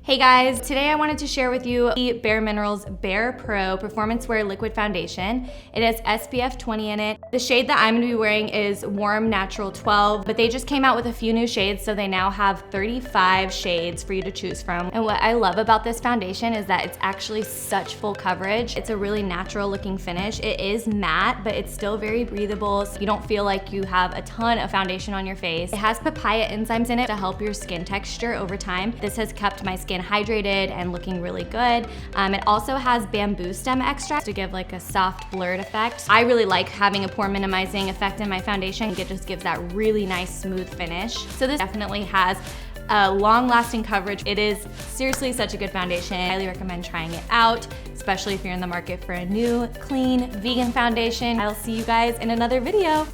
Hey guys, today I wanted to share with you the bareMinerals BAREPRO Performance Wear Liquid Foundation. It has SPF20 in it. The shade that I'm gonna be wearing is Warm Natural 12, but they just came out with a few new shades, so they now have 35 shades for you to choose from. And what I love about this foundation is that it's actually such full coverage. It's a really natural looking finish. It is matte, but it's still very breathable, so you don't feel like you have a ton of foundation on your face. It has papaya enzymes in it to help your skin texture over time. This has kept my skin hydrated and looking really good. It also has bamboo stem extract to give like a soft blurred effect. I really like having a pore minimizing effect in my foundation. It just gives that really nice smooth finish. So this definitely has a long-lasting coverage. It is seriously such a good foundation. I highly recommend trying it out, especially if you're in the market for a new, clean, vegan foundation. I'll see you guys in another video.